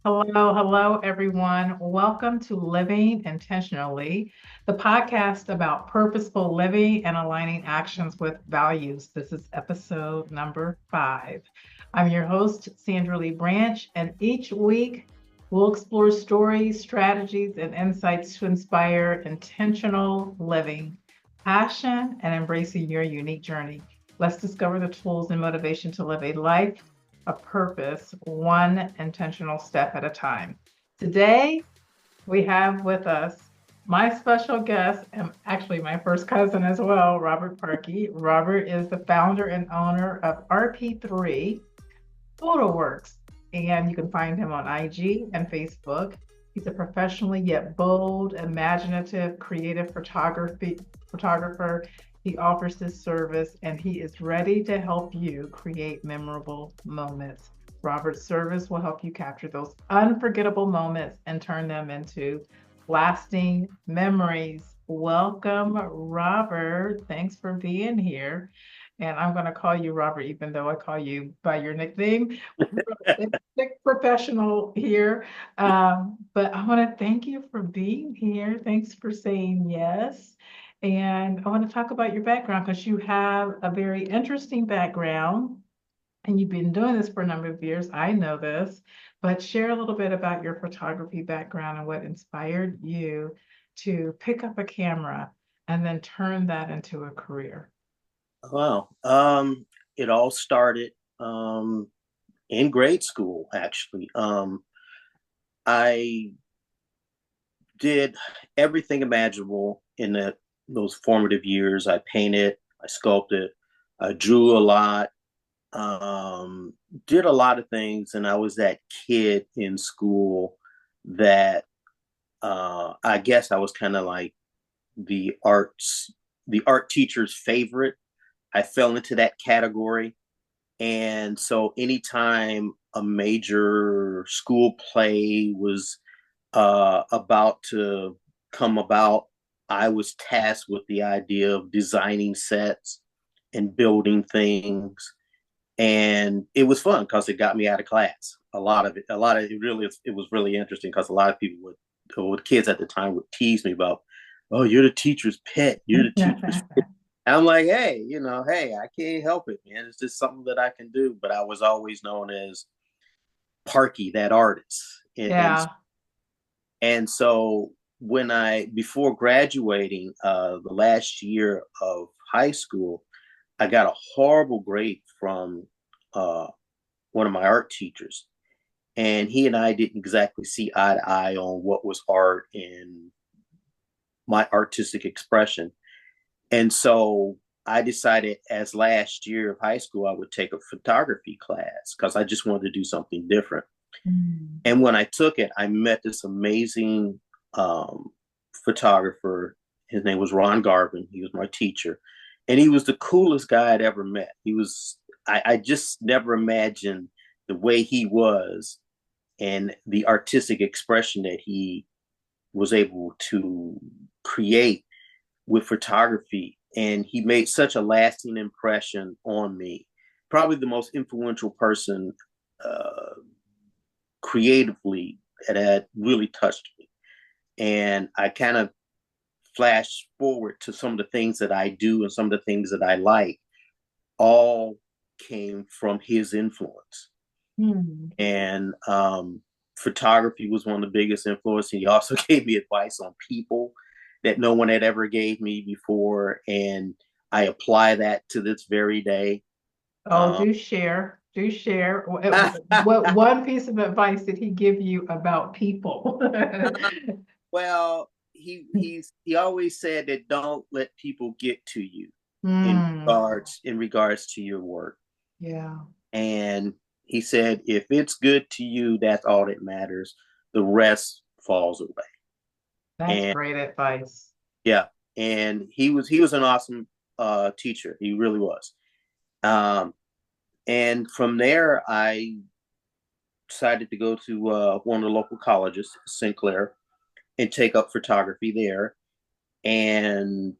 Hello, everyone. Welcome to Living Intentionally, the podcast about purposeful living and aligning actions with values. This is episode number 5. I'm your host, Sandra Lee Branch, and each week we'll explore stories, strategies, and insights to inspire intentional living, passion, and embracing your unique journey. Let's discover the tools and motivation to live a life a purpose, one intentional step at a time. Today, we have with us my special guest, and actually my first cousin as well, Robert Parkey. Robert is the founder and owner of RP3 PhotoWorks, and you can find him on IG and Facebook. He's a professionally yet bold, imaginative, creative photographer. He offers this service and he is ready to help you create memorable moments. Robert's service will help you capture those unforgettable moments and turn them into lasting memories. Welcome, Robert. Thanks for being here. And I'm going to call you Robert, even though I call you by your nickname. Sick professional here. But I want to thank you for being here. Thanks for saying yes. And I want to talk about your background because you have a very interesting background and you've been doing this for a number of years. I know this, but share a little bit about your photography background and what inspired you to pick up a camera and then turn that into a career. Wow. It all started in grade school, actually. I did everything imaginable in those formative years. I painted, I sculpted, I drew a lot, did a lot of things. And I was that kid in school that I guess I was kind of like the art teacher's favorite. I fell into that category. And so anytime a major school play was about to come about, I was tasked with the idea of designing sets and building things. And it was fun because it got me out of class. It was really interesting because a lot of people kids at the time would tease me about, oh, you're the teacher's pet. You're the teacher's I'm like, hey, hey, I can't help it, man. It's just something that I can do. But I was always known as Parky, that artist. Yeah. And so before graduating, the last year of high school, I got a horrible grade from uh, one of my art teachers. And he and I didn't exactly see eye to eye on what was art and my artistic expression. And so I decided as last year of high school, I would take a photography class because I just wanted to do something different. Mm. And when I took it, I met this amazing um, photographer. His name was Ron Garvin. He was my teacher. And he was the coolest guy I'd ever met. I just never imagined the way he was and the artistic expression that he was able to create with photography. And he made such a lasting impression on me. Probably the most influential person creatively that had really touched me. And I kind of flash forward to some of the things that I do and some of the things that I like, all came from his influence. Hmm. And photography was one of the biggest influences. He also gave me advice on people that no one had ever gave me before. And I apply that to this very day. Oh, Um, do share. Do share. What one piece of advice did he give you about people? well, he always said that don't let people get to you Hmm. in regards to your work. Yeah, And he said, if it's good to you, that's all that matters. The rest falls away. that's And great advice. yeah, and he was an awesome teacher. He really was. Um, and from there, I decided to go to one of the local colleges, Sinclair, and take up photography there. And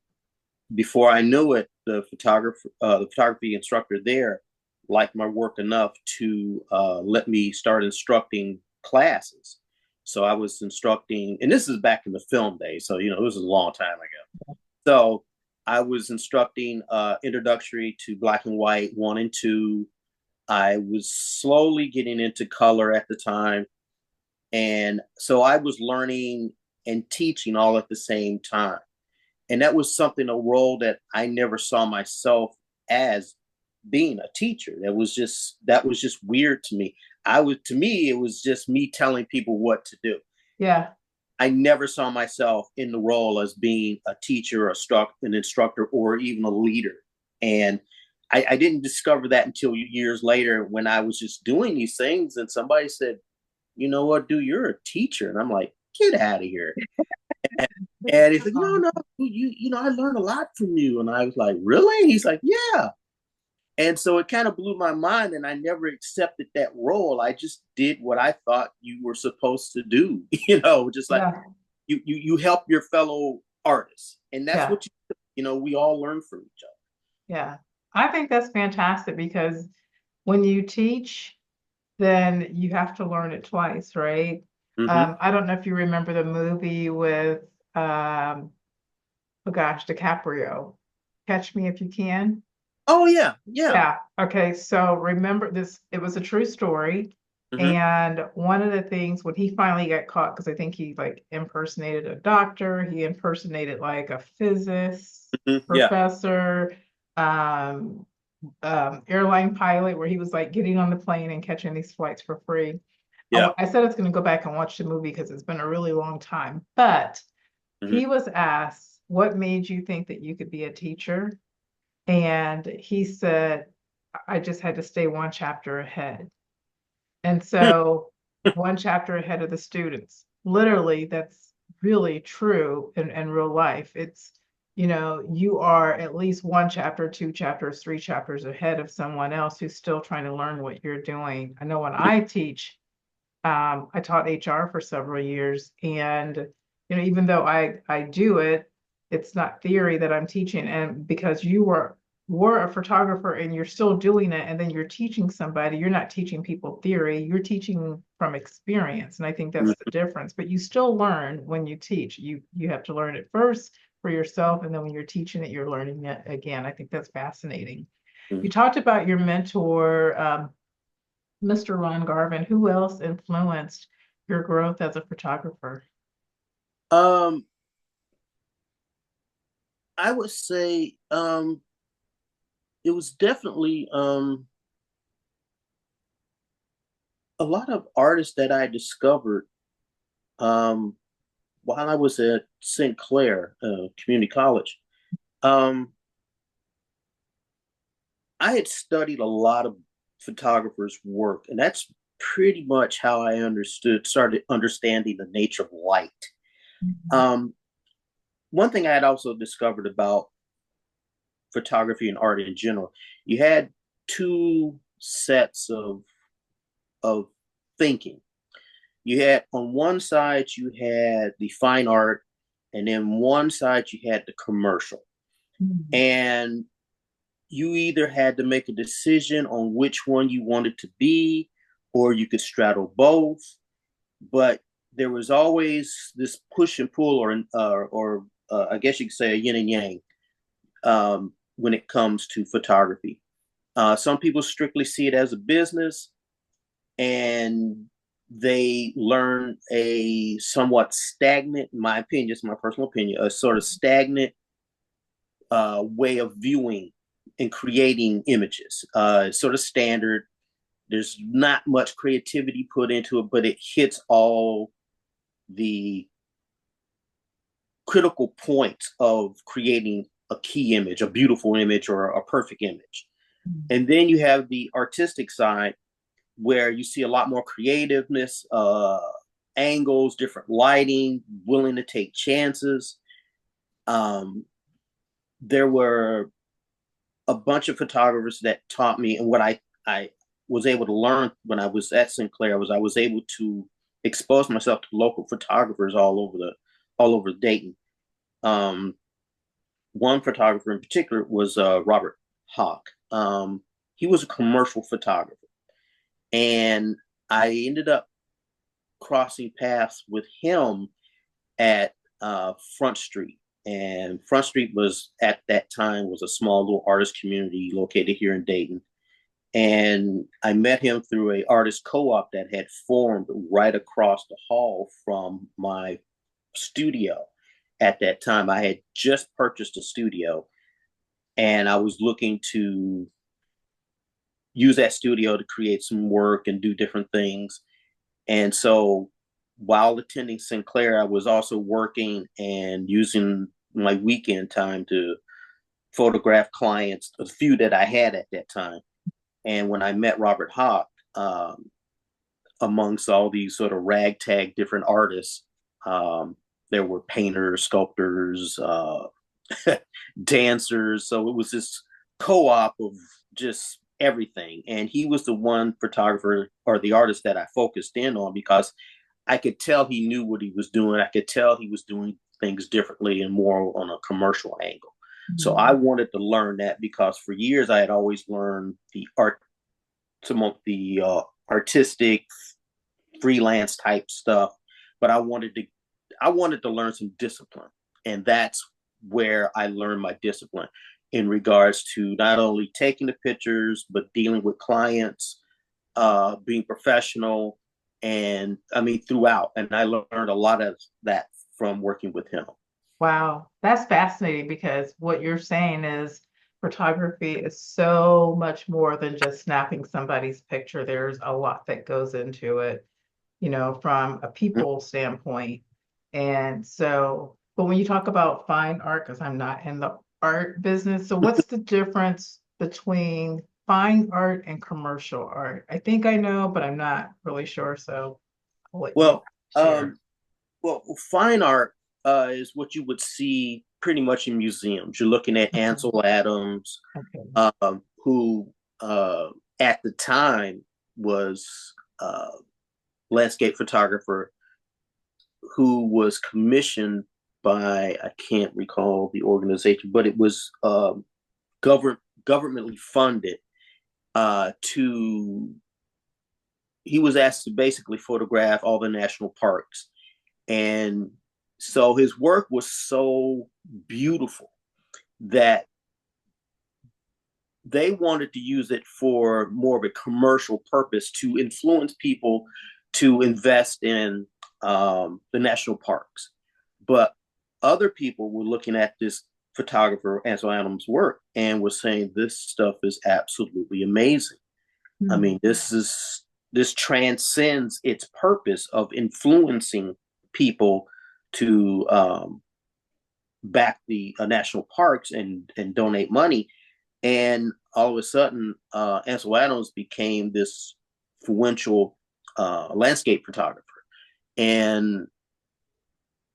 before I knew it, the photography instructor there liked my work enough to let me start instructing classes. So I was instructing, and this is back in the film days. So, it was a long time ago. So I was instructing introductory to black and white 1 and 2. I was slowly getting into color at the time. And so I was learning and teaching all at the same time. And that was something, a role that I never saw myself as being a teacher. That was just weird to me. To me, it was just me telling people what to do. Yeah. I never saw myself in the role as being a teacher, an instructor, or even a leader. And I didn't discover that until years later when I was just doing these things. And somebody said, "You know what, dude, you're a teacher." And I'm like, "Get out of here." And he's like, "No, no, I learned a lot from you." And I was like, "Really?" He's like, "Yeah." And so it kind of blew my mind, and I never accepted that role. I just did what I thought you were supposed to do, just like Yeah. you help your fellow artists, and that's Yeah. what we all learn from each other. Yeah. I think that's fantastic because when you teach, then you have to learn it twice, right? Mm-hmm. I don't know if you remember the movie with, oh gosh, DiCaprio, Catch Me If You Can. Oh yeah, yeah. Yeah. Okay. So remember this, it was a true story. Mm-hmm. And one of the things when he finally got caught, because I think he like impersonated a doctor, he impersonated like a physics Mm-hmm. Yeah, professor, um, airline pilot, where he was like getting on the plane and catching these flights for free. yeah. I said I was going to go back and watch the movie because it's been a really long time. But Mm-hmm. he was asked, "What made you think that you could be a teacher?" And he said, "I just had to stay one chapter ahead." And so, one chapter ahead of the students. Literally, that's really true in real life. You are at least one chapter, two chapters, three chapters ahead of someone else who's still trying to learn what you're doing. I know when I teach, I taught HR for several years, and even though I do it, it's not theory that I'm teaching. And because you were a photographer and you're still doing it, and then you're teaching somebody, you're not teaching people theory, you're teaching from experience. And I think that's the difference. But you still learn when you teach. You have to learn it first for yourself, and then when you're teaching it, you're learning it again. I think that's fascinating. Mm-hmm. You talked about your mentor, Mr. Ron Garvin. Who else influenced your growth as a photographer? Um, I would say it was definitely a lot of artists that I discovered um, while I was at St. Clair Community College. Um, I had studied a lot of photographers' work, and that's pretty much how I started understanding the nature of light. Mhm. Um, One thing I had also discovered about photography and art in general, you had two sets of thinking. You had on one side you had the fine art, and then one side you had the commercial. Mhm. And you either had to make a decision on which one you wanted to be, or you could straddle both. But there was always this push and pull, or I guess you could say a yin and yang when it comes to photography. Some people strictly see it as a business, and they learn a somewhat stagnant, in my opinion, just my personal opinion, a sort of stagnant way of viewing and creating images. Sort of standard. There's not much creativity put into it, but it hits all the critical points of creating a key image, a beautiful image, or a perfect image. And then you have the artistic side where you see a lot more creativeness, angles, different lighting, willing to take chances. Um, there were a bunch of photographers that taught me, and what I was able to learn when I was at Sinclair was I was able to expose myself to local photographers all over Dayton. Um, One photographer in particular was Robert Hawk. He was a commercial photographer, and I ended up crossing paths with him at Front Street. And Front Street was at that time was a small little artist community located here in Dayton. And I met him through a artist co-op that had formed right across the hall from my studio. At that time, I had just purchased a studio, and I was looking to use that studio to create some work and do different things. And so while attending Sinclair, I was also working and using my weekend time to photograph clients, a few that I had at that time. And when I met Robert Hawk, amongst all these sort of ragtag different artists, there were painters, sculptors, dancers. So it was this co-op of just everything. And he was the one photographer or the artist that I focused in on because I could tell he knew what he was doing. I could tell he was doing things differently and more on a commercial angle. So I wanted to learn that because for years I had always learned the art, some of the artistic freelance type stuff, but I wanted to learn some discipline, and that's where I learned my discipline in regards to not only taking the pictures but dealing with clients, being professional, and I mean throughout. And I learned a lot of that from working with him. Wow, that's fascinating because what you're saying is photography is so much more than just snapping somebody's picture. There's a lot that goes into it, from a people standpoint. And so, but when you talk about fine art, because I'm not in the art business, so what's the difference between fine art and commercial art? I think I know, but I'm not really sure. So I'll let you Well, share. um, well, fine art is what you would see pretty much in museums. You're looking at Mhm. Ansel Adams, Okay. who at the time was a landscape photographer who was commissioned by, I can't recall the organization, but it was government governmentally funded to. He was asked to basically photograph all the national parks, and so his work was so beautiful that they wanted to use it for more of a commercial purpose to influence people to invest in the national parks. But other people were looking at this photographer, Ansel Adams' work, and was saying, this stuff is absolutely amazing. I Mhm. mean, this transcends its purpose of influencing people to back the national parks and donate money. And all of a sudden, Ansel Adams became this influential landscape photographer, and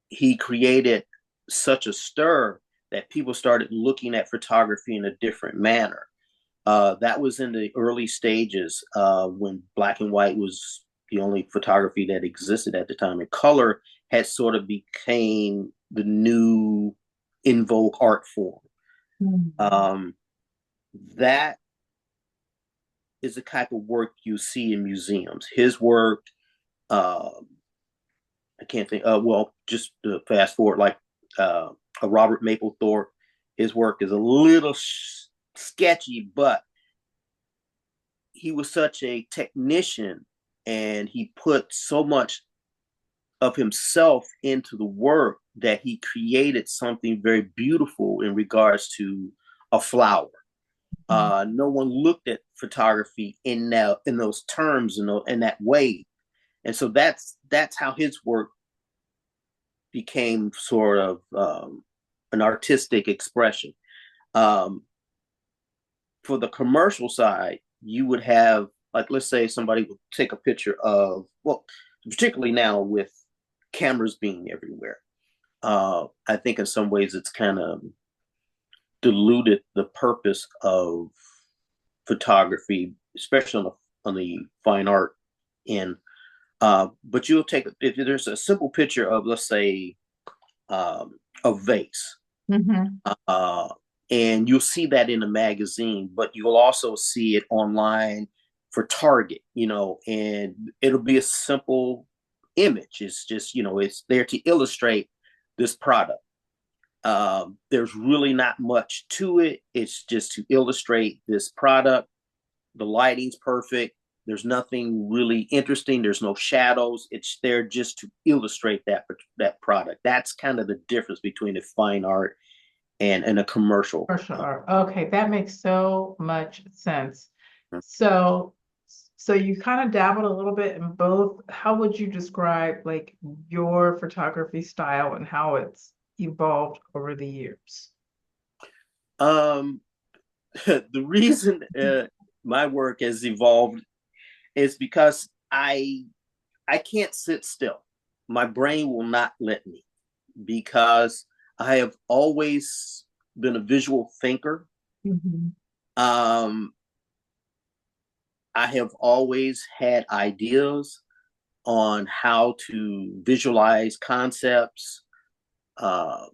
he created such a stir that people started looking at photography in a different manner. That was in the early stages when black and white was the only photography that existed at the time, and color had sort of became the new in vogue art form. Mhm. Um, that is the type of work you see in museums. His work, uh, I can't think. Well, just to fast forward, like a Robert Mapplethorpe, his work is a little sketchy, but he was such a technician, and he put so much of himself into the work that he created something very beautiful in regards to a flower. No one looked at photography in those terms in that way, and so that's how his work became sort of an artistic expression. Um, for the commercial side, you would have, like, let's say somebody would take a picture of, well, particularly now with cameras being everywhere. I think in some ways it's kind of diluted the purpose of photography, especially on the fine art end. But you'll take, if there's a simple picture of, let's say, a vase, Mhm. uh, and you'll see that in a magazine, but you'll also see it online for Target, and it'll be a simple image. It's just, it's there to illustrate this product. There's really not much to it. It's just to illustrate this product. The lighting's perfect. There's nothing really interesting. There's no shadows. It's there just to illustrate that product. That's kind of the difference between a fine art and a commercial. Commercial art. Okay, that makes so much sense. So, so you kind of dabbled a little bit in both. How would you describe like your photography style and how it's evolved over the years? Um, the reason my work has evolved is because I can't sit still. My brain will not let me because I have always been a visual thinker. Mhm. Um, I have always had ideas on how to visualize concepts. Uh,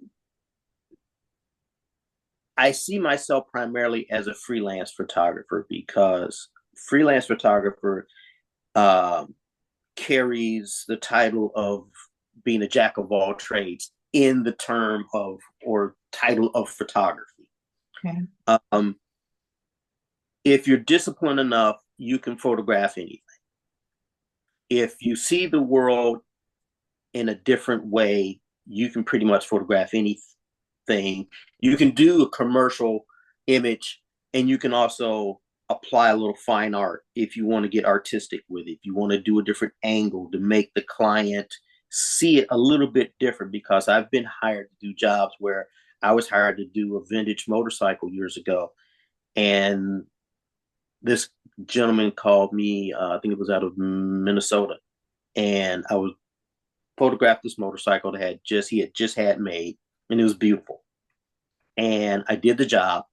I see myself primarily as a freelance photographer because freelance photographer um, carries the title of being a jack of all trades in the term of or title of photography. Okay. Um, if you're disciplined enough, you can photograph anything. If you see the world in a different way, you can pretty much photograph anything. You can do a commercial image and you can also apply a little fine art if you want to get artistic with it. If you want to do a different angle to make the client see it a little bit different, because I've been hired to do jobs where I was hired to do a vintage motorcycle years ago. And this gentleman called me, I think it was out of Minnesota, and I was photographed this motorcycle that he had just had made, and it was beautiful. And I did the job.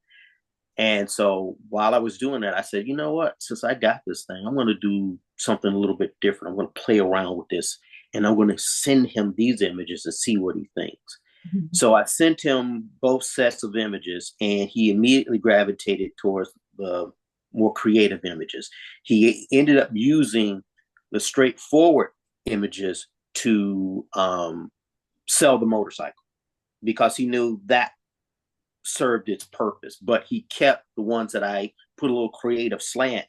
And so while I was doing that, I said, you know what? Since I got this thing, I'm going to do something a little bit different. I'm going to play around with this, and I'm going to send him these images and see what he thinks. Mhm. So I sent him both sets of images, and he immediately gravitated towards the more creative images. He ended up using the straightforward images to sell the motorcycle because he knew that served its purpose. But he kept the ones that I put a little creative slant,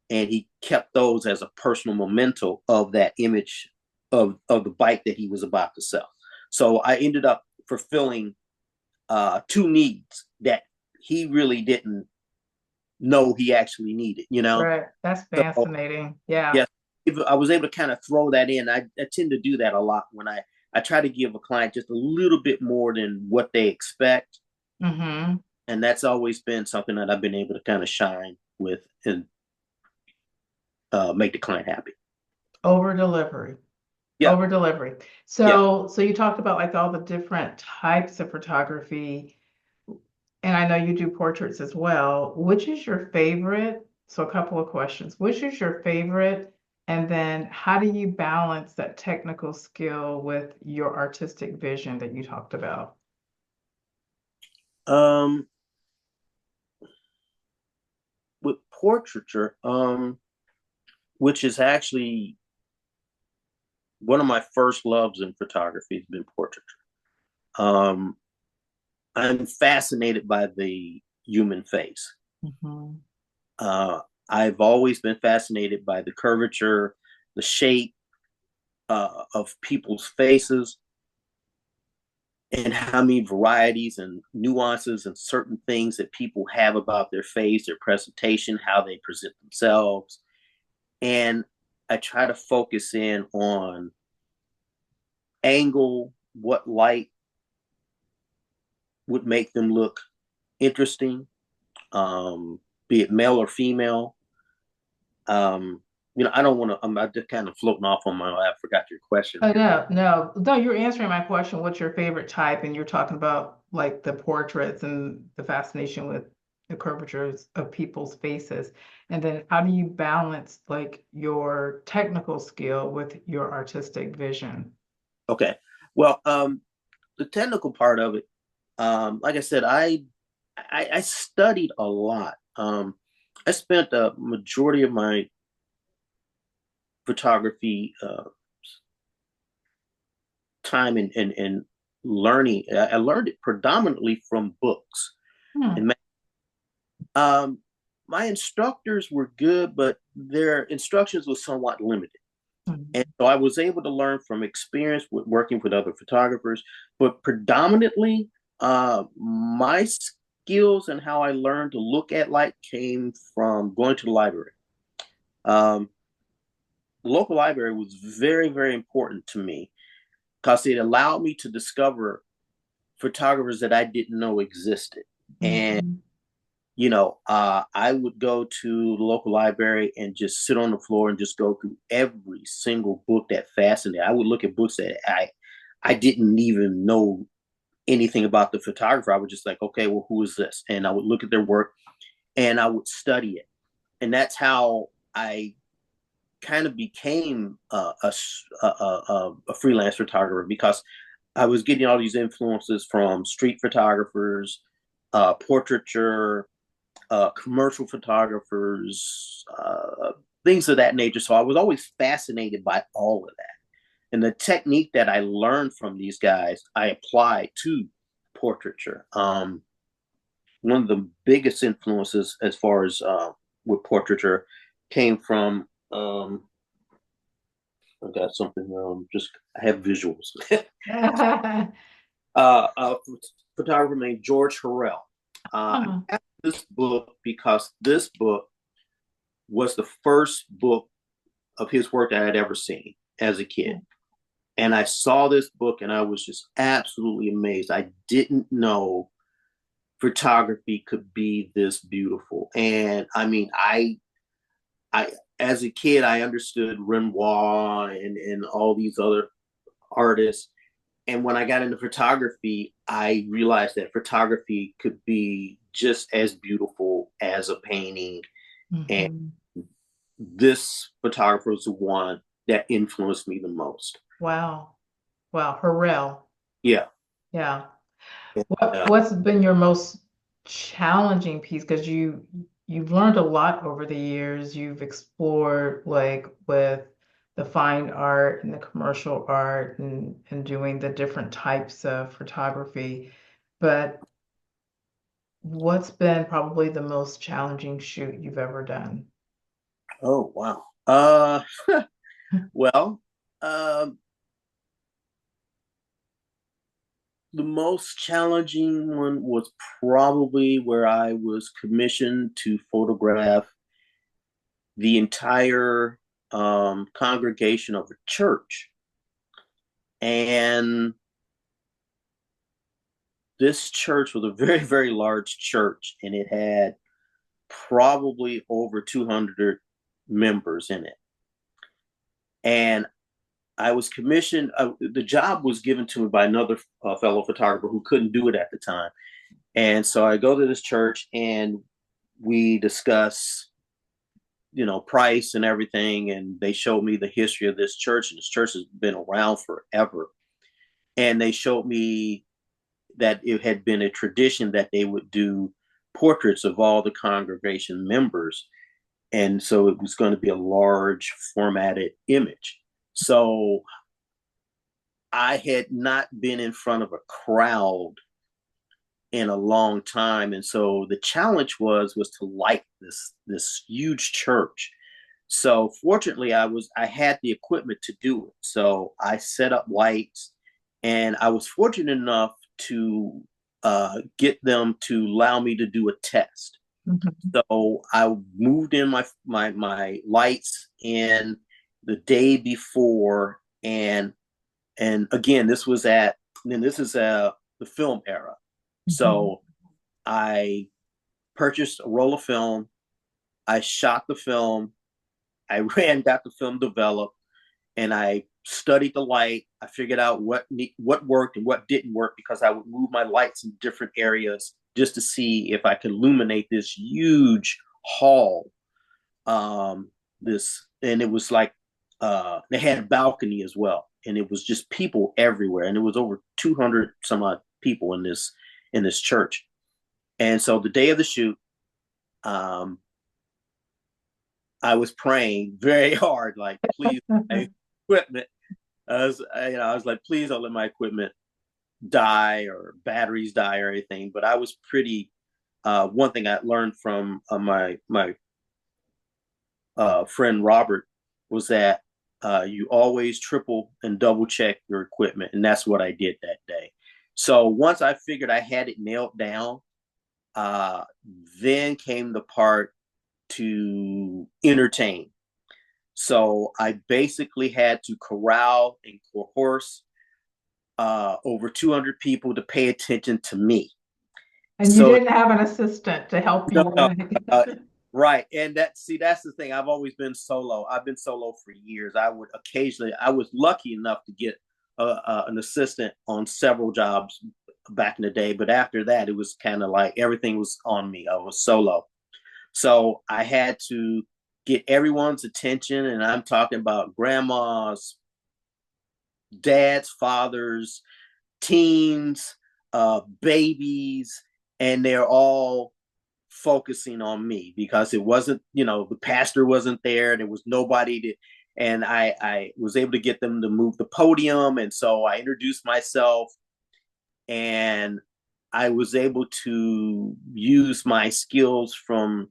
and he kept those as a personal memento of that image of the bike that he was about to sell. So I ended up fulfilling two needs that he really didn't know he actually needed, you know? Right. That's So, fascinating. Yeah. yes, I was able to kind of throw that in. I tend to do that a lot when I try to give a client just a little bit more than what they expect. Mm-hmm. And that's always been something that I've been able to kind of shine with and make the client happy. Over delivery. Yeah, Over delivery. yeah. So you talked about like all the different types of photography, and I know you do portraits as well. Which is your favorite? So a couple of questions. Which is your favorite? And then how do you balance that technical skill with your artistic vision that you talked about? Um, with portraiture, which is actually one of my first loves in photography has been portraiture. Um, I'm fascinated by the human face. Mhm. Uh, I've always been fascinated by the curvature, the shape of people's faces, and how many varieties and nuances and certain things that people have about their face, their presentation, how they present themselves. And I try to focus in on angle, what light would make them look interesting, um, be it male or female. Um, I don't want to. I'm just kind of floating off on my. I forgot your question Oh, here. no, you're answering my question. What's your favorite type? And you're talking about like the portraits and the fascination with the curvatures of people's faces. And then how do you balance like your technical skill with your artistic vision? Okay. Well, the technical part of it, like I said, I studied a lot. I spent a majority of my photography time in learning. I learned it predominantly from books. Hmm. And my instructors were good, but their instructions were somewhat limited. And Hmm. so I was able to learn from experience with working with other photographers, but predominantly my skills and how I learned to look at light came from going to the library. Um, the local library was very, very important to me because it allowed me to discover photographers that I didn't know existed. And Hmm. I would go to the local library and just sit on the floor and just go through every single book that fascinated. I would look at books that I didn't even know anything about the photographer. I was just like, okay, well, who is this? And I would look at their work and I would study it. And that's how I kind of became a freelance photographer because I was getting all these influences from street photographers, portraiture, commercial photographers, things of that nature. So I was always fascinated by all of that. And the technique that I learned from these guys, I applied to portraiture. One of the biggest influences as far as with portraiture came from, I got something, just I have visuals. A photographer named George Harrell. I Huh. have this book because this book was the first book of his work that I had ever seen as a kid. And I saw this book and I was just absolutely amazed. I didn't know photography could be this beautiful. And I mean, I as a kid, I understood Renoir and all these other artists. And when I got into photography, I realized that photography could be just as beautiful as a painting. And Mhm. this photographer was the one that influenced me the most. Wow. Wow. Harrell. Yeah. Yeah. Yeah. What's been your most challenging piece? Because you've learned a lot over the years. You've explored like with the fine art and the commercial art and doing the different types of photography. But what's been probably the most challenging shoot you've ever done? Oh, wow. Well, um, the most challenging one was probably where I was commissioned to photograph the entire congregation of a church. And this church was a very, very large church, and it had probably over 200 members in it. And I was commissioned, the job was given to me by another fellow photographer who couldn't do it at the time. And so I go to this church and we discuss, price and everything. And they showed me the history of this church. And this church has been around forever. And they showed me that it had been a tradition that they would do portraits of all the congregation members. And so it was going to be a large formatted image. So I had not been in front of a crowd in a long time, and so the challenge was to light this huge church. So fortunately, I had the equipment to do it. So I set up lights, and I was fortunate enough to get them to allow me to do a test. Mhm. So I moved in my lights in the day before, and again, this is the film era. Mhm. So I purchased a roll of film. I shot the film. I got the film developed, and I studied the light. I figured out what worked and what didn't work because I would move my lights in different areas just to see if I could illuminate this huge hall. This and it was like they had a balcony as well, and it was just people everywhere, and it was over 200 some odd people in this church. And so the day of the shoot, um, I was praying very hard, like, please, equipment. I was like, please don't let my equipment die or batteries die or anything. But I was pretty. One thing I learned from my friend Robert was that you always triple and double check your equipment, and that's what I did that day. So once I figured I had it nailed down, uh, then came the part to entertain. So I basically had to corral and coerce over 200 people to pay attention to me. And you So didn't have an assistant to help no, you no, with uh, it. right, and that's the thing. I've always been solo. I've been solo for years. I was lucky enough to get an assistant on several jobs back in the day, but after that, it was kind of like everything was on me. I was solo, so I had to get everyone's attention, and I'm talking about grandmas, dads, fathers, teens, babies, and they're all focusing on me because it wasn't, the pastor wasn't there. There was nobody to, and I was able to get them to move the podium. And so I introduced myself and I was able to use my skills from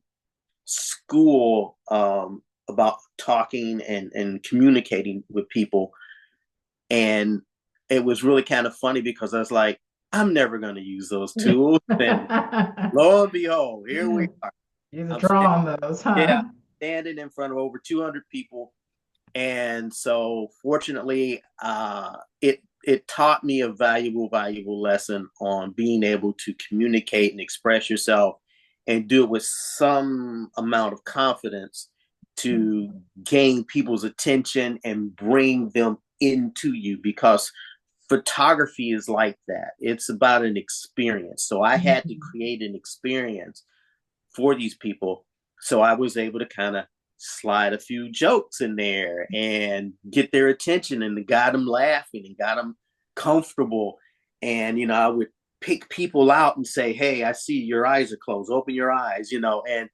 school about talking and communicating with people. And it was really kind of funny because I was like, I'm never going to use those tools. And lo and behold, here we are. You're I'm sta- drawing those, yeah, huh? standing in front of over 200 people, and so fortunately, it taught me a valuable lesson on being able to communicate and express yourself, and do it with some amount of confidence to gain people's attention and bring them into you because photography is like that. It's about an experience. So I had to Mhm. create an experience for these people. So I was able to kind of slide a few jokes in there and get their attention and got them laughing and got them comfortable. And, I would pick people out and say, hey, I see your eyes are closed. Open your eyes, and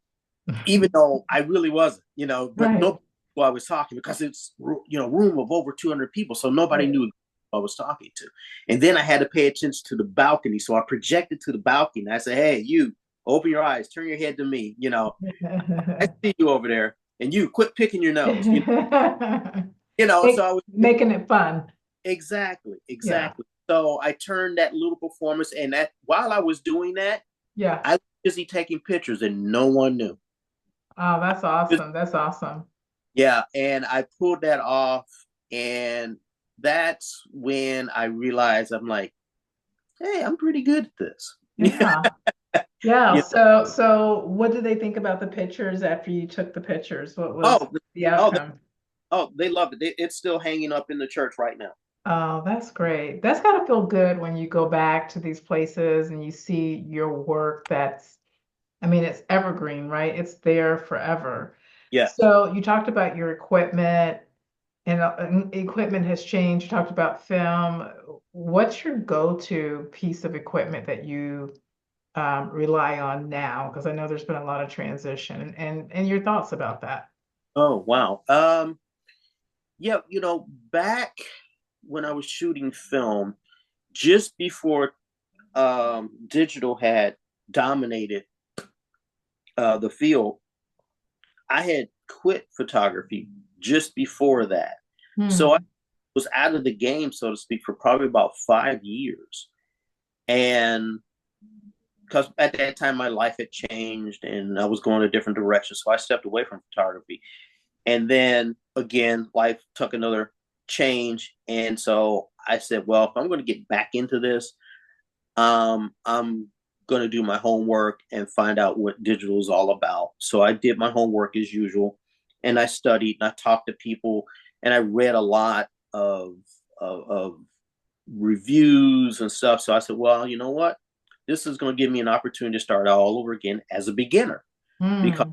even though I really wasn't, but Right, no, I was talking because it's, room of over 200 people. So nobody right. knew I was talking to. And then I had to pay attention to the balcony. So I projected to the balcony. I said, hey, you open your eyes, turn your head to me. I see you over there, and you quit picking your nose. So I was Making it fun. exactly, Yeah, exactly. So I turned that little performance, and that while I was doing that, yeah. I was busy taking pictures, and no one knew. Oh, that's awesome. That's awesome. Yeah, and I pulled that off, and that's when I realized I'm like, hey, I'm pretty good at this. Yeah. Yeah. you So what did they think about the pictures after you took the pictures? What was oh, the oh, outcome? they loved it. It's still hanging up in the church right now. Oh, that's great. That's gotta feel good when you go back to these places and you see your work I mean, it's evergreen, right? It's there forever. Yes. So you talked about your equipment and equipment has changed. You talked about film. What's your go-to piece of equipment that you rely on now? Because I know there's been a lot of transition and your thoughts about that. Oh wow. Yeah, back when I was shooting film, just before digital had dominated the field, I had quit photography just before that. So I Hmm. was out of the game, so to speak, for probably about 5 years. And because at that time my life had changed and I was going a different direction. So I stepped away from photography. And then again, life took another change. And so I said, well, if I'm going to get back into this, I'm going to do my homework and find out what digital is all about. So I did my homework as usual, and I studied and I talked to people and I read a lot of reviews and stuff. So I said, well, you know what? This is going to give me an opportunity to start all over again as a beginner because Hmm.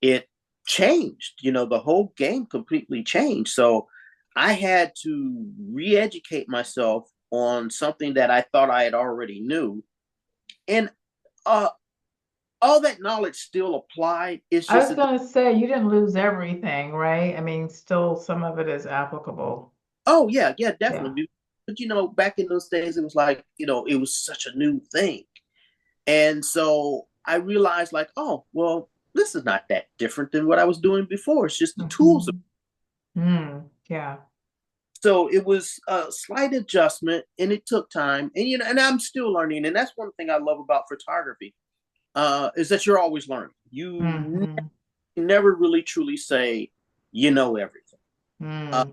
it changed. The whole game completely changed. So I had to re-educate myself on something that I thought I had already knew, and uh, all that knowledge still applied. It's I just was that gonna say you didn't lose everything, right? I mean, still some of it is applicable. Oh yeah, yeah, Yeah. definitely. But back in those days, it was like, it was such a new thing. And so I realized, like, oh, well, this is not that different than what I was doing before. It's just the tools. Hmm. Mm, yeah. So it was a slight adjustment, and it took time. And and I'm still learning. And that's one thing I love about photography, is that you're always learning. Hmm. Never really truly say you know everything. Uh,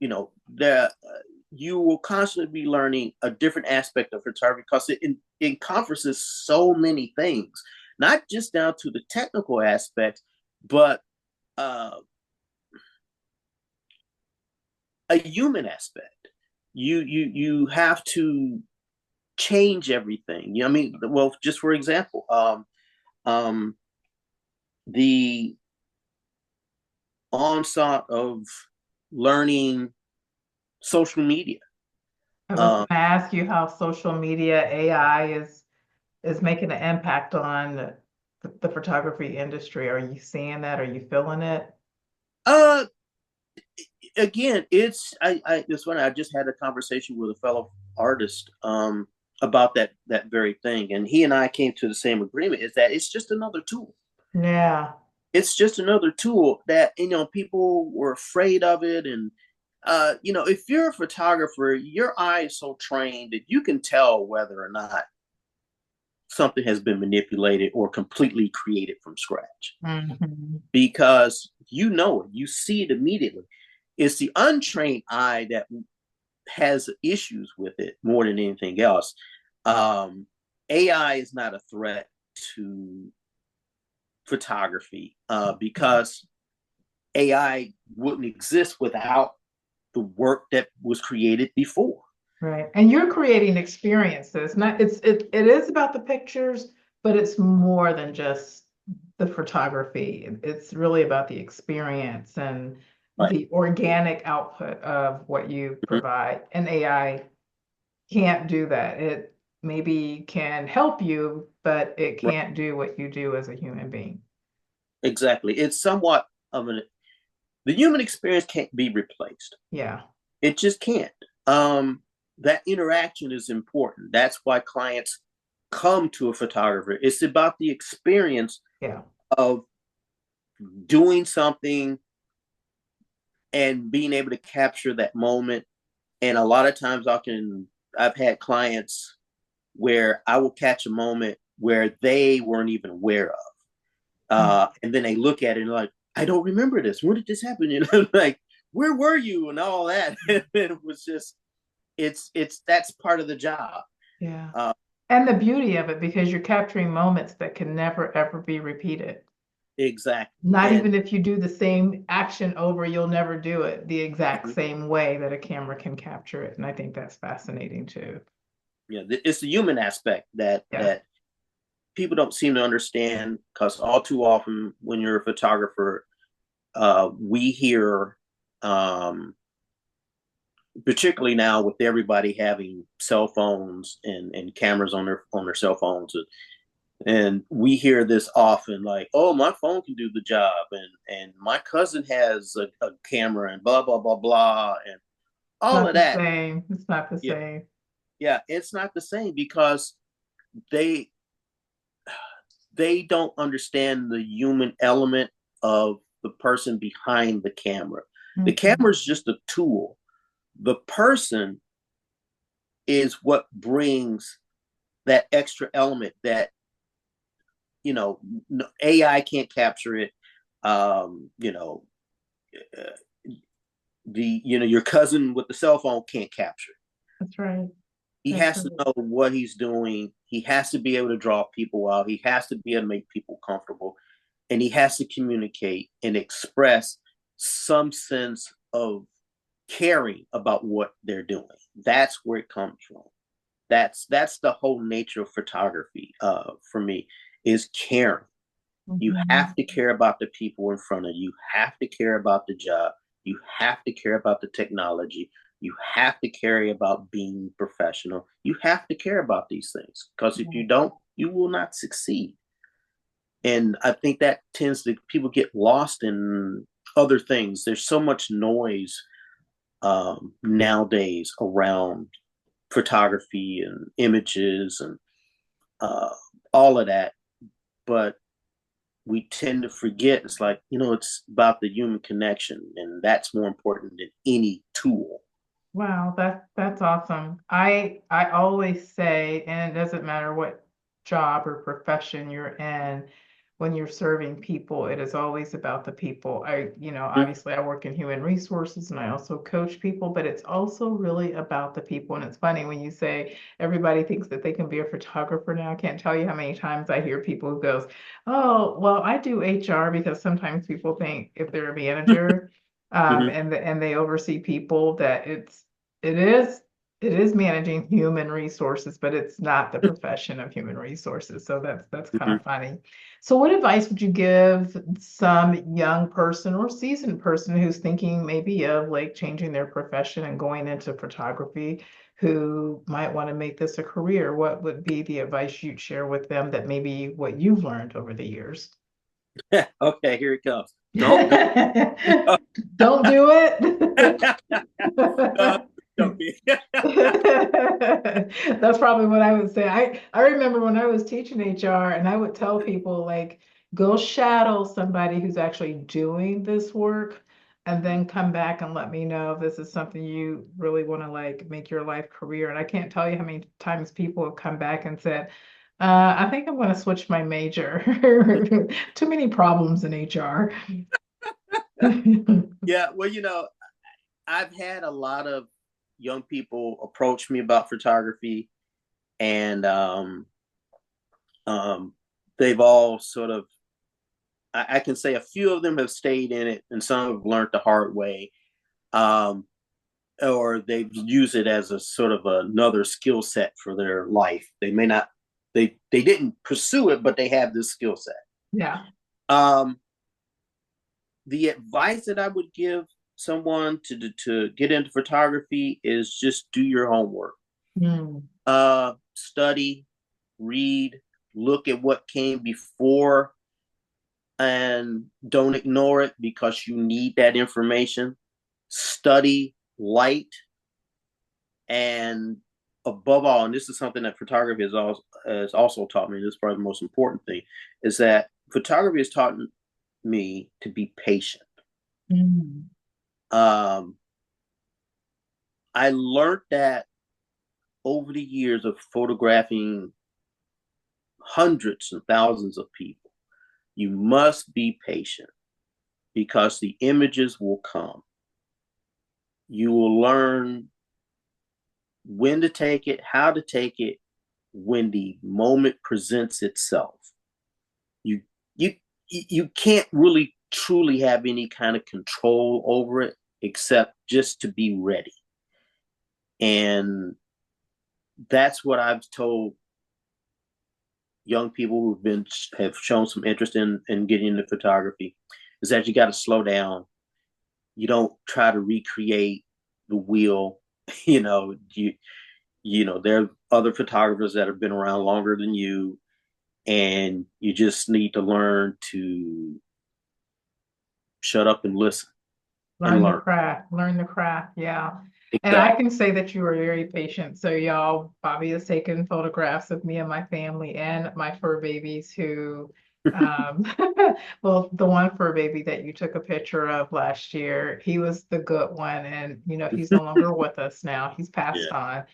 Mm. that you will constantly be learning a different aspect of photography because it encompasses so many things, not just down to the technical aspects, but uh, a human aspect. You have to change everything. I mean, well, just for example, um, the onslaught of learning social media. I was going Um, to ask you how social media AI is making an impact on the photography industry. Are you seeing that? Are you feeling it? uh, Again, it's funny. I just had a conversation with a fellow artist about that very thing, and he and I came to the same agreement: is that it's just another tool. Yeah. It's just another tool that people were afraid of it, and if you're a photographer, your eye is so trained that you can tell whether or not something has been manipulated or completely created from scratch, Hmm. because you see it immediately. It's the untrained eye that has issues with it more than anything else. Um, AI is not a threat to photography, because AI wouldn't exist without the work that was created before. Right. And you're creating experiences. Not it is about the pictures, but it's more than just the photography. It's really about the experience and Right. the organic output of what you Mhm. provide. And AI can't do that. It maybe can help you, but it Right. can't do what you do as a human being. Exactly. It's somewhat of an the human experience can't be replaced. Yeah. It just can't. Um, that interaction is important. That's why clients come to a photographer. It's about the experience Yeah. of doing something and being able to capture that moment. And a lot of times I've had clients where I will catch a moment where they weren't even aware of. And then they look at it and like, I don't remember this. When did this happen? Like, where were you? And all that. And it was just, that's part of the job. Yeah. Uh, And the beauty of it, because you're capturing moments that can never, ever be repeated. exactly. Not And even if you do the same action over, you'll never do it the exact same way that a camera can capture it. And I think that's fascinating too. yeah, it's the human aspect that Yeah. people don't seem to understand, because all too often when you're a photographer, we hear, um, particularly now with everybody having cell phones and cameras on their cell phones, and we hear this often, like, oh, my phone can do the job, and my cousin has a camera, and blah blah blah blah, and all Not of the that. same. It's not the Yeah, same. yeah, it's not the same, because they they don't understand the human element of the person behind the camera. The Mhm. camera is just a tool. The person is what brings that extra element that you know AI can't capture it. You know, the your cousin with the cell phone can't capture it. That's right. He That's has to right. know what he's doing. He has to be able to draw people out. He has to be able to make people comfortable, and he has to communicate and express some sense of caring about what they're doing. That's where it comes from. That's the whole nature of photography, for me, is caring. You Mhm. have to care about the people in front of you. You have to care about the job. You have to care about the technology. You have to care about being professional. You have to care about these things, because if you don't, you will not succeed. And I think that tends to people get lost in other things. There's so much noise nowadays around photography and images and uh, all of that. But we tend to forget it's like, it's about the human connection, and that's more important than any tool. Wow, that's awesome. I always say, and it doesn't matter what job or profession you're in, when you're serving people, it is always about the people. Obviously I work in human resources and I also coach people, but it's also really about the people. And it's funny when you say everybody thinks that they can be a photographer now. I can't tell you how many times I hear people who goes, "Oh, well, I do HR," because sometimes people think if they're a manager Mm-hmm. and they oversee people that it is it is managing human resources, but it's not the profession of human resources. So that's kind Mm-hmm. of funny. So what advice would you give some young person or seasoned person who's thinking maybe of like changing their profession and going into photography, who might want to make this a career? What would be the advice you'd share with them that maybe what you've learned over the years? Okay, here it comes. Don't do it. Don't do it. No, joking. That's probably what I would say. I remember when I was teaching HR and I would tell people like go shadow somebody who's actually doing this work and then come back and let me know if this is something you really want to like make your life career. And I can't tell you how many times people have come back and said, I think I'm going to switch my major. Too many problems in HR. Yeah, well, I've had a lot of young people approach me about photography, and um, they've all sort of, I can say a few of them have stayed in it, and some have learned the hard way, um, or they've used it as a sort of another skill set for their life. They may not, they didn't pursue it, but they have this skill set. Yeah. Um, the advice that I would give someone to get into photography is just do your homework. Mm. Study, read, look at what came before, and don't ignore it because you need that information. Study light, and above all, and this is something that photography has also taught me, this is probably the most important thing, is that photography has taught me to be patient. Mm. Um, I learned that over the years of photographing hundreds and thousands of people. You must be patient because the images will come. You will learn when to take it, how to take it, when the moment presents itself. You you you can't really truly have any kind of control over it except just to be ready. And that's what I've told young people have shown some interest in getting into photography, is that you got to slow down. You don't try to recreate the wheel. you know you there are other photographers that have been around longer than you, and you just need to learn to shut up and listen and learn. Learn the craft. Yeah. And I Exactly. can say that you were very patient. So y'all, Bobby has taken photographs of me and my family and my fur babies who, um, well, the one fur baby that you took a picture of last year, he was the good one. And, he's no longer with us now. He's Yeah. passed on.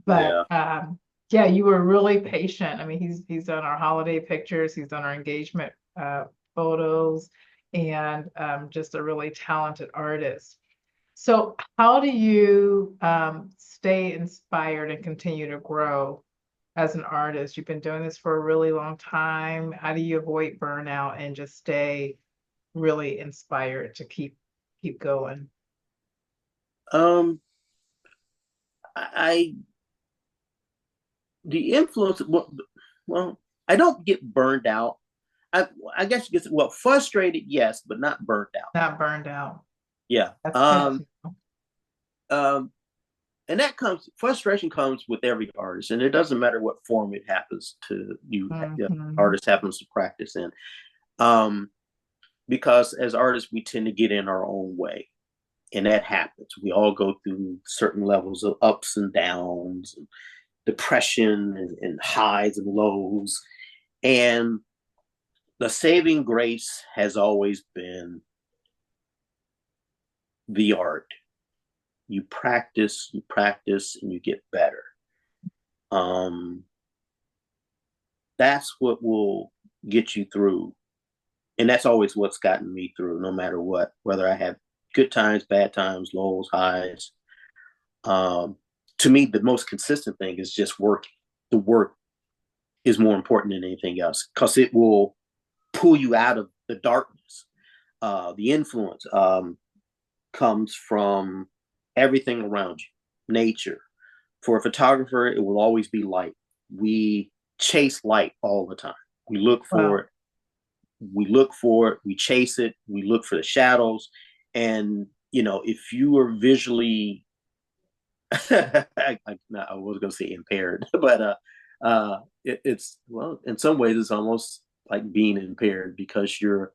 But Yeah. yeah, you were really patient. I mean, he's done our holiday pictures, he's done our engagement photos, and just a really talented artist. So, how do you stay inspired and continue to grow as an artist? You've been doing this for a really long time. How do you avoid burnout and just stay really inspired to keep going? um I the influence, well, I don't get burned out. I guess you get, well, frustrated, yes, but not burnt out. Not burned out. Yeah. That's good to know. Um, and that comes frustration comes with every artist, and it doesn't matter what form it happens to you. Mhm. Artist happens to practice in, um, because as artists we tend to get in our own way, And that happens. We all go through certain levels of ups and downs, and depression, and highs and lows. And the saving grace has always been the art. You practice, and you get better. Um, that's what will get you through. And that's always what's gotten me through, no matter what, whether I have good times, bad times, lows, highs. Um, to me, the most consistent thing is just working. The work is more important than anything else because it will pull you out of the darkness. The influence comes from everything around you, nature. For a photographer, it will always be light. We chase light all the time. We look for Wow. it. We look for it. We chase it. We look for the shadows. And, if you are visually, I was going to say impaired, but it's, well, in some ways, it's almost like being impaired because you're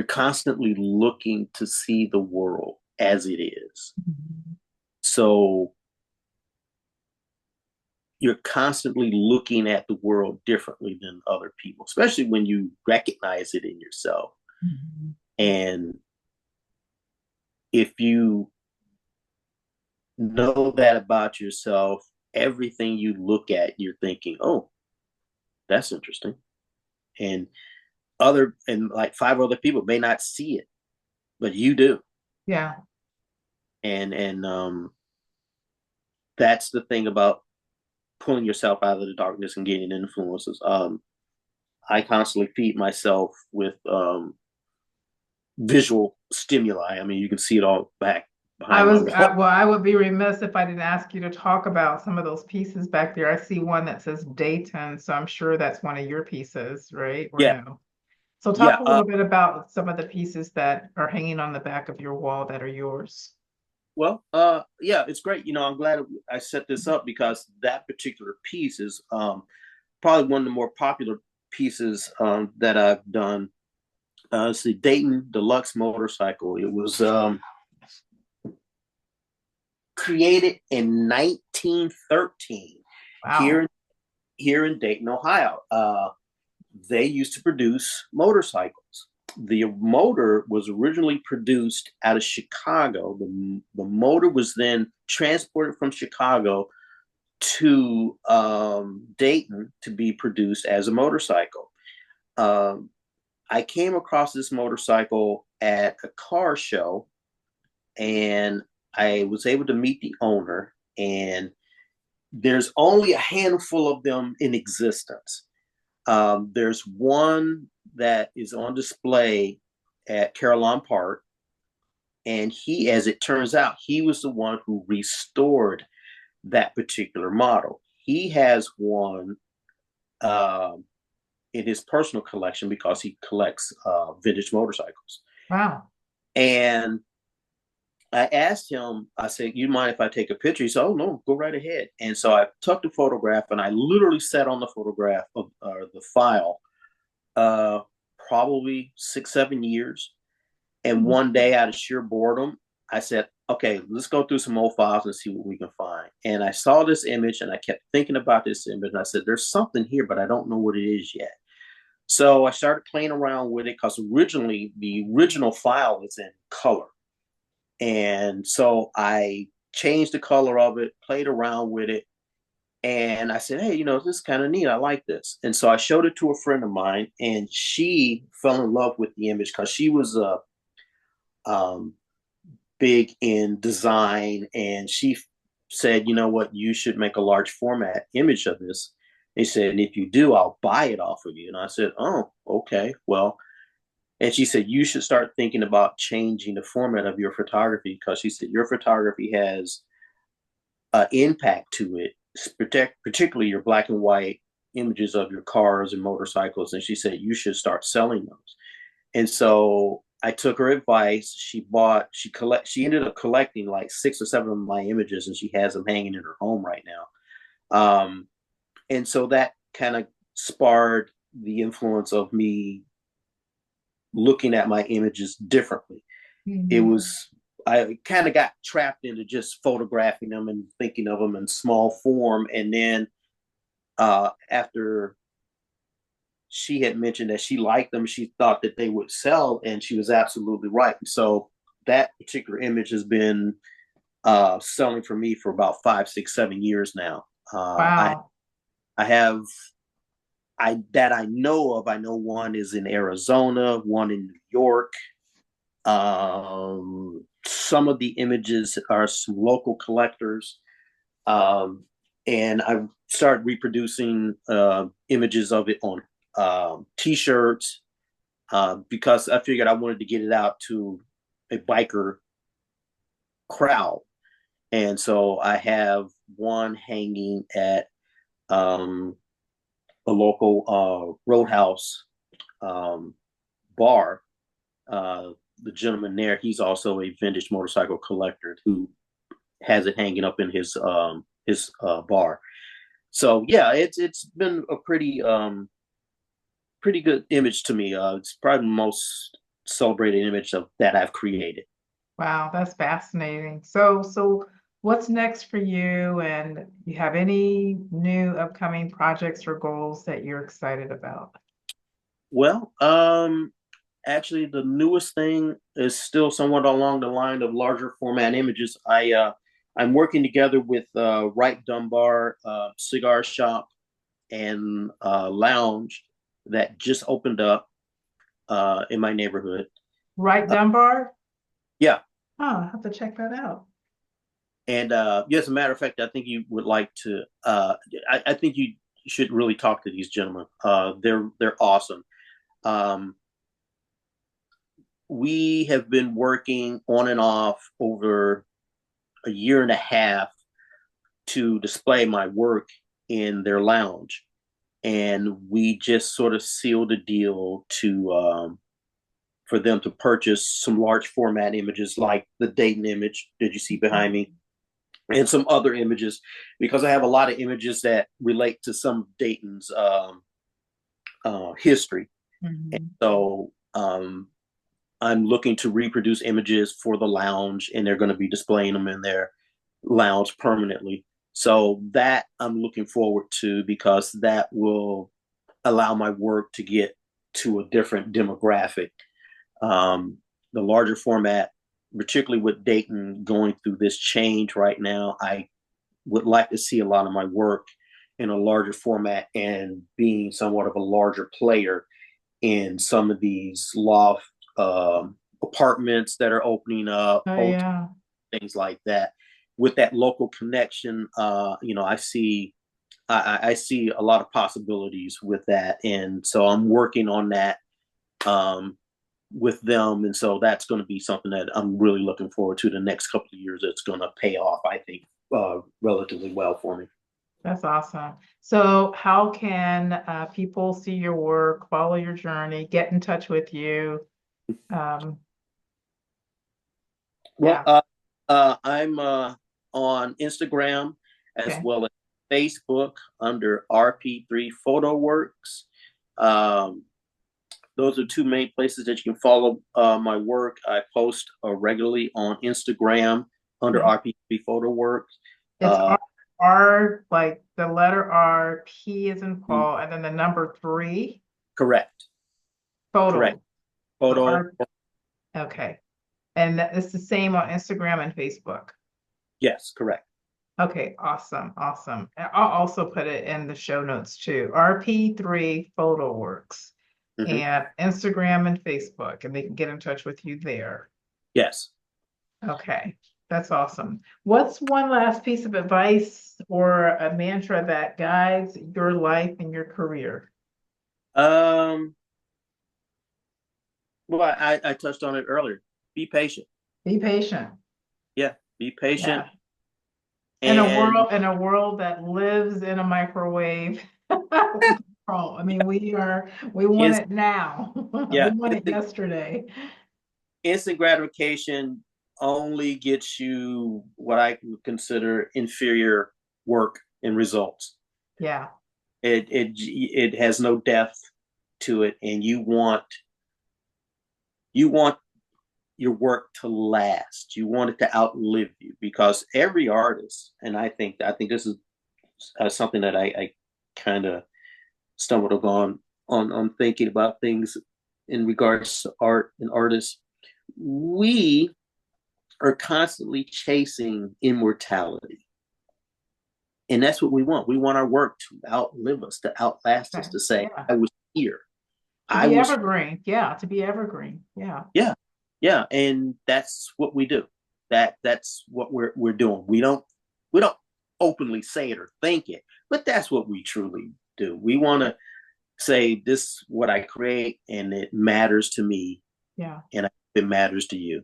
constantly looking to see the world as it is. Mhm. So you're constantly looking at the world differently than other people, especially when you recognize it in yourself. Mhm. And if you know that about yourself, everything you look at, you're thinking, oh, that's interesting. And like five other people may not see it, but you do. Yeah. And that's the thing about pulling yourself out of the darkness and gaining influences. I constantly feed myself with visual stimuli. I mean, you can see it all back behind my wall. Well, I would be remiss if I didn't ask you to talk about some of those pieces back there. I see one that says Dayton, so I'm sure that's one of your pieces, right? Or Yeah, no? So talk yeah. a little bit about some of the pieces that are hanging on the back of your wall that are yours. Well, yeah, it's great. I'm glad I set this up because that particular piece is probably one of the more popular pieces that I've done. It's the Dayton Deluxe motorcycle. It was created in 1913 Wow. here here in Dayton, Ohio. They used to produce motorcycles. The motor was originally produced out of Chicago. The motor was then transported from Chicago to Dayton to be produced as a motorcycle. Um, I came across this motorcycle at a car show, and I was able to meet the owner. And there's only a handful of them in existence. There's one that is on display at Carillon Park, and as it turns out, he was the one who restored that particular model. He has one uh, in his personal collection because he collects vintage motorcycles. Wow. And I asked him, I said, you mind if I take a picture? He said, oh, no, go right ahead. And so I took the photograph, and I literally sat on the photograph of the file uh, probably 6, 7 years. And Mhm. one day, out of sheer boredom, I said, okay, let's go through some old files and see what we can find. And I saw this image, and I kept thinking about this image. And I said, there's something here, but I don't know what it is yet. So I started playing around with it because originally the original file is in color. And so I changed the color of it, played around with it, and I said, hey, this is kind of neat. I like this. And so I showed it to a friend of mine, and she fell in love with the image because she was um, big in design. And she said, you know what, you should make a large format image of this. He said, and if you do, I'll buy it off of you. And I said, oh, okay. Well, and she said, you should start thinking about changing the format of your photography because she said, your photography has impact to it, particularly your black and white images of your cars and motorcycles. And she said, you should start selling those. And so I took her advice. She ended up collecting like 6 or 7 of my images, and she has them hanging in her home right now. And so that kind of sparred the influence of me looking at my images differently. It Mhm. was I kind of got trapped into just photographing them and thinking of them in small form. And then after she had mentioned that she liked them, she thought that they would sell, and she was absolutely right. So that particular image has been selling for me for about 5, 6, 7 years now. Wow. I have that I know of. I know one is in Arizona, one in New York. Some of the images are some local collectors, and I've started reproducing images of it on T-shirts because I figured I wanted to get it out to a biker crowd, and so I have one hanging at um, a local roadhouse bar. Uh, the gentleman there, he's also a vintage motorcycle collector who has it hanging up in his bar. So yeah, it's been a pretty good image to me. It's probably the most celebrated image of that I've created. Wow, that's fascinating. So what's next for you? And you have any new upcoming projects or goals that you're excited about? Well, actually, the newest thing is still somewhat along the line of larger format images. I'm working together with Right Dunbar Cigar Shop and Lounge that just opened up in my neighborhood. Right, Uh, Dunbar? yeah, Oh, I'll have to check that out. and yes, as a matter of fact, I think you would like to. I think you should really talk to these gentlemen. They're awesome. Um, we have been working on and off over a year and a half to display my work in their lounge, and we just sort of sealed a deal to for them to purchase some large format images like the Dayton image that you see behind me and some other images because I have a lot of images that relate to some of Dayton's history. And Mhm. so I'm looking to reproduce images for the lounge, and they're going to be displaying them in their lounge permanently. So that I'm looking forward to because that will allow my work to get to a different demographic. Um, the larger format, particularly with Dayton going through this change right now, I would like to see a lot of my work in a larger format and being somewhat of a larger player in some of these loft apartments that are opening up, Oh hotels, yeah. things like that. With that local connection, I see a lot of possibilities with that, and so I'm working on that um, with them, and so that's going to be something that I'm really looking forward to the next couple of years. It's going to pay off, I think, relatively well for me. That's awesome. So how can people see your work, follow your journey, get in touch with you? Um, Well, yeah. I'm on Instagram as Okay. well as Facebook under RP3 Photo Works. Um, those are two main places that you can follow my work. I post regularly on Instagram under Okay. RP3 Photo Works. It's Uh, R, like the letter R, P is in Paul, and then the number three, correct, correct. photo. So Photo, R, okay. And it's the same on Instagram and Facebook. yes, correct. Okay, awesome, awesome. And I'll also put it in the show notes too. RP3 Photo Works Hmm. and Instagram and Facebook, and they can get in touch with you there. Yes. Okay, that's awesome. What's one last piece of advice or a mantra that guides your life and your career? Um, well, I touched on it earlier. Be patient. Be patient. Yeah, be patient Yeah. and In a world that lives in a microwave control. I mean, we want is it now. We yeah, want it yesterday. instant gratification only gets you what I would consider inferior work and results. Yeah. It has no depth to it, and you want your work to last. You want it to outlive you because every artist, and I think this is something that I kind of stumbled upon on thinking about things in regards to art and artists. We are constantly chasing immortality. And that's what we want. We want our work to outlive us, to outlast us, Okay. to say, Yeah. I was here. To I be was, evergreen. Yeah. To be evergreen. Yeah. yeah, yeah. And that's what we do. That's what we're doing. We don't openly say it or think it, but that's what we truly do. We want to say this is what I create and it matters to me Yeah. and it matters to you.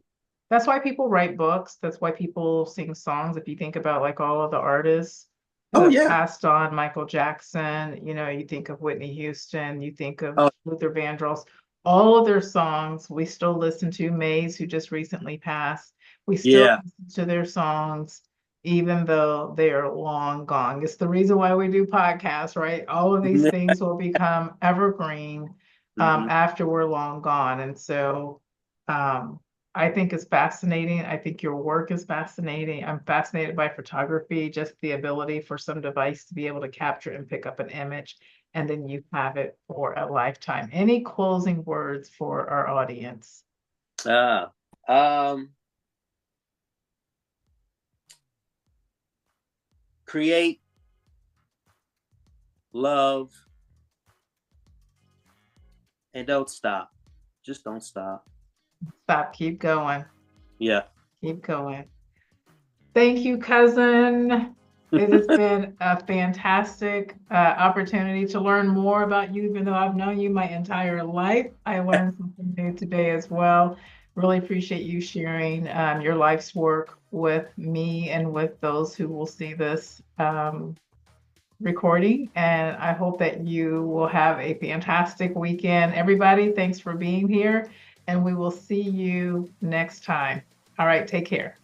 That's why people write books. That's why people sing songs. If you think about like all of the artists who Oh have yeah. passed on, Michael Jackson, you think of Whitney Houston, you think of Oh, Luther Vandross, all of their songs we still listen to. Mays, who just recently passed, we still yeah. listen to their songs, even though they are long gone. It's the reason why we do podcasts, right? All of these things will become evergreen Mm-hmm. after we're long gone. And so, um, I think it's fascinating. I think your work is fascinating. I'm fascinated by photography, just the ability for some device to be able to capture and pick up an image, and then you have it for a lifetime. Any closing words for our audience? Ah, create, love, and don't stop. Just don't stop. Stop, keep going, Yeah. keep going. Thank you, cousin. It has been a fantastic opportunity to learn more about you, even though I've known you my entire life. I learned something new today as well. Really appreciate you sharing your life's work with me and with those who will see this recording. And I hope that you will have a fantastic weekend. Everybody, thanks for being here, and we will see you next time. All right, take care.